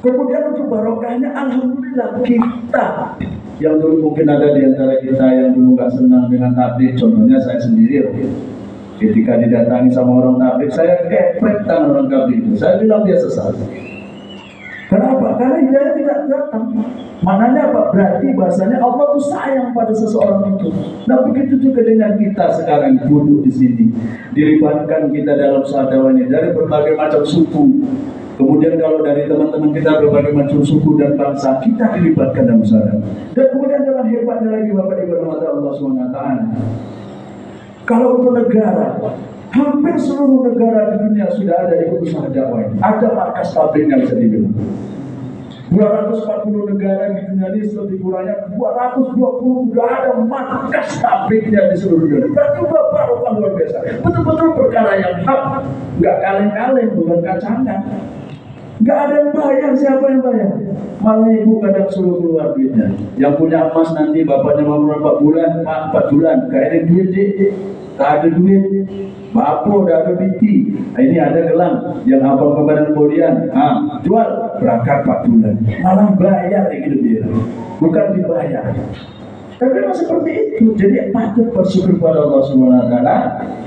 Kemudian untuk barokahnya, alhamdulillah kita yang dulu mungkin ada di antara kita yang dulu nggak senang dengan tabligh, contohnya saya sendiri, ketika didatangi sama orang tabligh, saya kepret tangan orang tabligh itu, saya bilang dia sesat. Kenapa? Karena hidayah tidak datang. Maknanya apa? Berarti bahasanya Allah tuh sayang pada seseorang itu. Nah begitu juga dengan kita sekarang duduk di sini, dilibatkan kita dalam sahadawan ini dari berbagai macam suku. Kemudian kalau dari teman-teman kita berbagai macam suku dan bangsa, kita dilibatkan dalam sahadawan. Dan kemudian dalam hebatnya lagi Bapak Ibu rahmati Allah SWT. Kalau untuk negara, hampir seluruh negara di dunia sudah ada ikut usaha dakwah ini. Ada markas pabriknya bisa dibilang. 240 negara di dunia ini lebih kurangnya 220 sudah ada markas pabriknya di seluruh dunia. Berarti barokah luar biasa. Betul-betul perkara yang hak, nggak kaleng-kaleng, bukan kacangan. Nggak ada yang bayar, siapa yang bayar? Malah ibu kadang suruh keluar duitnya. Yang punya emas nanti bapaknya mau 4 bulan, 4 bulan, gak ada duit deh, gak ada duit. Bapak udah ada biti, ini ada gelang yang abang kebadan kemudian, jual berangkat 4 bulan, malah bayar gitu dia, bukan dibayar. Tapi memang seperti itu. Jadi patut bersyukur kepada Allah SWT.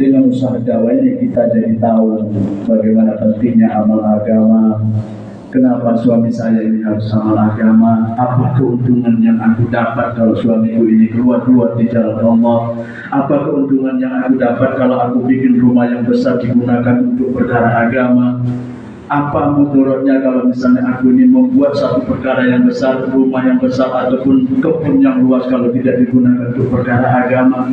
Dengan usaha dakwah ini kita jadi tahu bagaimana pentingnya amal agama. Kenapa suami saya ini harus amal agama? Apa keuntungan yang aku dapat kalau suamiku ini keluar di jalan Allah? Apa keuntungan yang aku dapat kalau aku bikin rumah yang besar digunakan untuk perkara agama? Apa mudaratnya kalau misalnya aku ini membuat satu perkara yang besar, rumah yang besar ataupun kebun yang luas kalau tidak digunakan untuk perkara agama?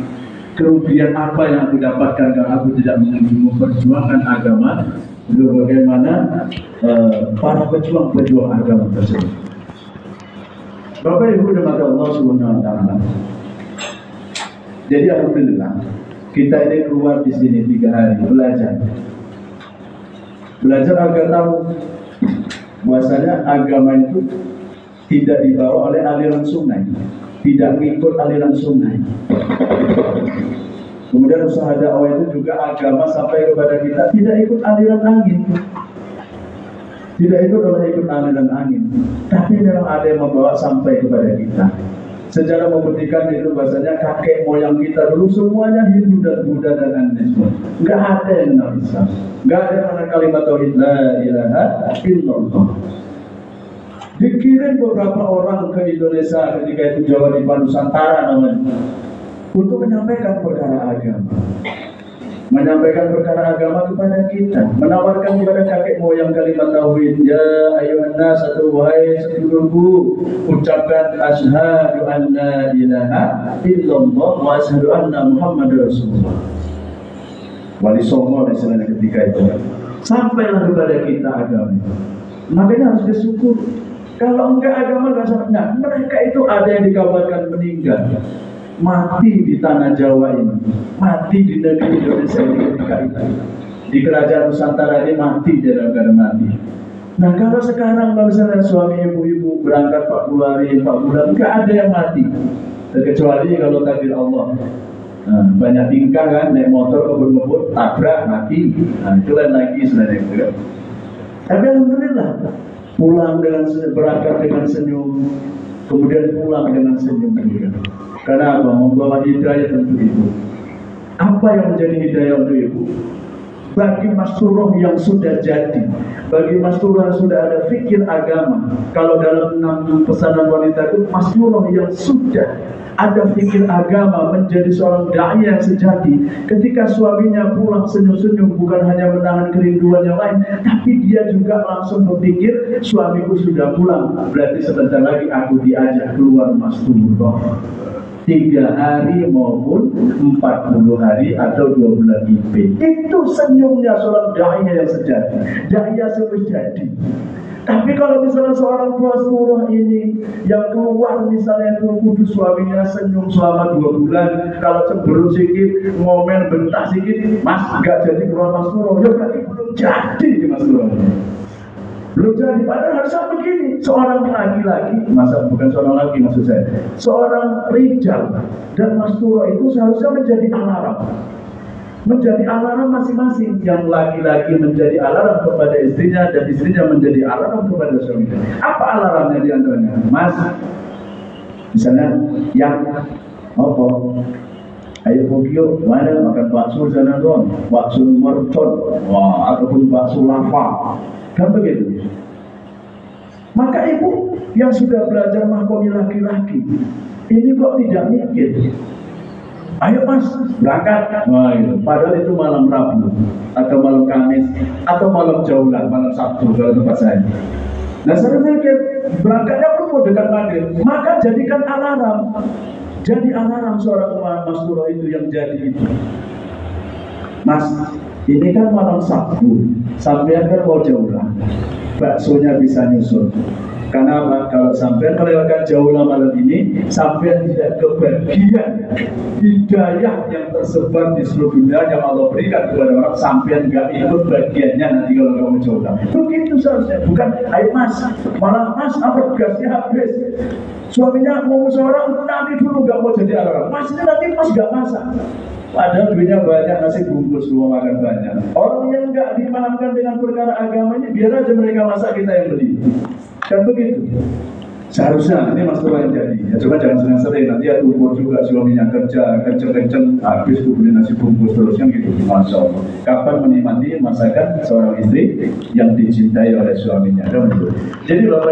Kerugian apa yang aku dapatkan kalau aku tidak memperjuangkan agama? Itu bagaimana para pejuang agama tersebut. Bapak Ibu dimati Allah Subhanahu wa taala. Jadi alhamdulillah kita ini keluar di sini 3 hari belajar agar tahu bahwasanya agama itu tidak dibawa oleh aliran sungai, tidak mengikut aliran sungai. Kemudian usaha dakwah itu juga agama sampai kepada kita tidak ikut aliran angin, tidak ikut aliran angin, tapi memang ada yang membawa sampai kepada kita. Sejarah membuktikan itu bahasanya kakek moyang kita dulu semuanya Hindu dan Buddha dan Animisme. Nggak ada yang kenal Islam, nggak ada yang kenal kalimat tauhid la ilaha illallah. Dikirim beberapa orang ke Indonesia ketika itu Jawa di Nusantara namanya, untuk menyampaikan perkara agama. Menyampaikan perkara agama kepada kita, menawarkan kepada kakek moyang kalimat tauhid. Ya ayuhan nas, atau wahai sedulurku, ucapkan asyhadu an la ilaha illallah wa asyhadu anna muhammadar rasulullah. Wali Songo istilahnya ketika itu. Sampailah kepada kita agama. Makanya harus bersyukur. Kalau enggak agama enggak sampai. Nah, mereka itu ada yang dikabarkan meninggal, mati di tanah Jawa ini, mati di negeri Indonesia ini ketika itu, di kerajaan Nusantara ini mati dalam keadaan mati. Nah kalau sekarang kalau misalnya suami ibu-ibu berangkat 40 hari, 4 bulan, nggak ada yang mati, kecuali kalau takdir Allah. Nah, banyak tingkah kan, naik motor kebun-kebun, tabrak, mati. Nah itu lain lagi sebenarnya gitu kan. Tapi alhamdulillah pulang dengan berangkat dengan senyum, kemudian pulang dengan senyum juga. Karena apa? Membawa hidayah untuk ibu. Apa yang menjadi hidayah untuk ibu? Bagi Mas Turoh yang sudah jadi, bagi Mas Turoh yang sudah ada fikir agama. Kalau dalam 6 pesanan wanita itu, Mas Turoh yang sudah ada fikir agama, menjadi seorang dai yang sejati. Ketika suaminya pulang senyum-senyum, bukan hanya menahan kerinduan yang lain, tapi dia juga langsung berpikir, suamiku sudah pulang, berarti sebentar lagi aku diajak keluar Mas Turoh. 3 hari maupun 40 hari atau 2 bulan IP. Itu senyumnya seorang dai yang sejati, dai yang sejati. Tapi kalau misalnya seorang tua suruh ini yang keluar misalnya itu kudus suaminya senyum selama 2 bulan, kalau cemberut sedikit, ngomel bentak sedikit, Mas gak jadi keluar Mas Suruh, ya berarti belum jadi Mas Suruh. Belum jadi, padahal harusnya begini. Seorang laki-laki, bukan seorang laki maksud saya, seorang rijal dan Mas Turoh itu seharusnya menjadi alarm. menjadi alarm masing-masing. Yang laki-laki menjadi alarm kepada istrinya dan istrinya menjadi alarm kepada suaminya. Apa alarmnya di antaranya? Mas, misalnya yang apa? Ayo Bogio, mana makan bakso sana doang, bakso mercon, wah, ataupun bakso lava, kan begitu. Maka ibu yang sudah belajar mahkomi laki-laki, ini kok tidak mikir. Ayo mas, berangkat. Wah, itu. Padahal itu malam Rabu, atau malam Kamis, atau malam Jaulan, malam Sabtu kalau tempat saya. Nah, saya mikir berangkatnya pun mau dekat maghrib, maka jadikan alarm. Jadi alarm seorang Mas Purwo itu yang jadi itu. Mas, ini kan malam Sabtu, sampean kan mau Jaulan, baksonya bisa nyusul. Karena apa? Kalau sampean melewatkan Jaulan malam ini, sampean tidak kebagian hidayah yang tersebar di seluruh dunia yang Allah berikan kepada orang. Sampean nggak ikut bagiannya nanti kalau kamu Jaulan. Begitu seharusnya. Bukan, ayo mas, malah mas apa gasnya habis. Suaminya mau seorang nanti dulu nggak mau jadi alarm. Mas ini nanti mas nggak masak. Padahal duitnya banyak, nasi bungkus semua makan banyak. Orang yang nggak dipahamkan dengan perkara agama ini, biar aja mereka masak, kita yang beli. Kan begitu. Seharusnya ini Mas Purwo yang jadi. Ya coba jangan sering-sering, nanti ya ukur juga suaminya kerja kenceng-kenceng, habis tuh beli nasi bungkus terus kan gitu. Masya Allah. Kapan menikmati masakan seorang istri yang dicintai oleh suaminya? Kan begitu. Jadi Bapak